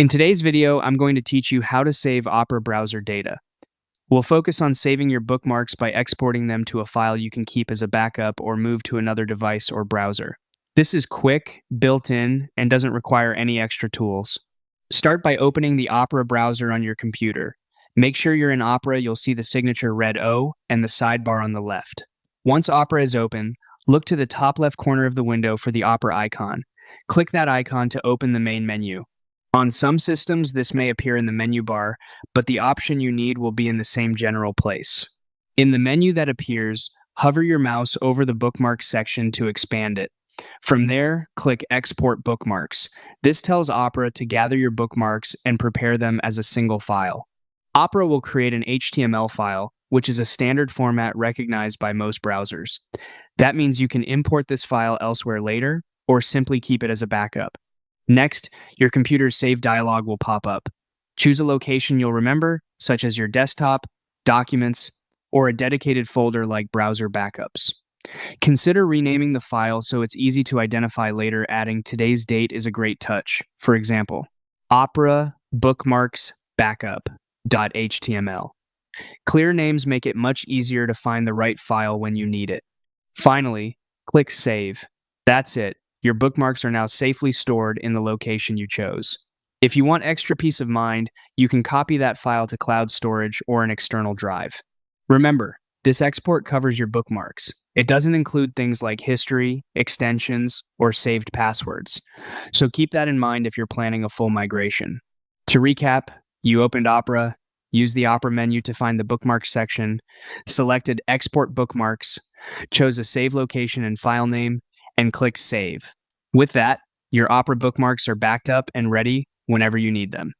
In today's video, I'm going to teach you how to save Opera browser data. We'll focus on saving your bookmarks by exporting them to a file you can keep as a backup or move to another device or browser. This is quick, built-in, and doesn't require any extra tools. Start by opening the Opera browser on your computer. Make sure you're in Opera. You'll see the signature red O and the sidebar on the left. Once Opera is open, look to the top left corner of the window for the Opera icon. Click that icon to open the main menu. On some systems, this may appear in the menu bar, but the option you need will be in the same general place. In the menu that appears, hover your mouse over the bookmarks section to expand it. From there, click Export Bookmarks. This tells Opera to gather your bookmarks and prepare them as a single file. Opera will create an HTML file, which is a standard format recognized by most browsers. That means you can import this file elsewhere later, or simply keep it as a backup. Next, your computer's save dialog will pop up. Choose a location you'll remember, such as your desktop, documents, or a dedicated folder like browser backups. Consider renaming the file so it's easy to identify later. Adding today's date is a great touch. For example, Opera bookmarks backup.html. Clear names make it much easier to find the right file when you need it. Finally, click Save. That's it. Your bookmarks are now safely stored in the location you chose. If you want extra peace of mind, you can copy that file to cloud storage or an external drive. Remember, this export covers your bookmarks. It doesn't include things like history, extensions, or saved passwords. So keep that in mind if you're planning a full migration. To recap, you opened Opera, used the Opera menu to find the bookmarks section, selected Export Bookmarks, chose a save location and file name, and click Save. With that, your Opera bookmarks are backed up and ready whenever you need them.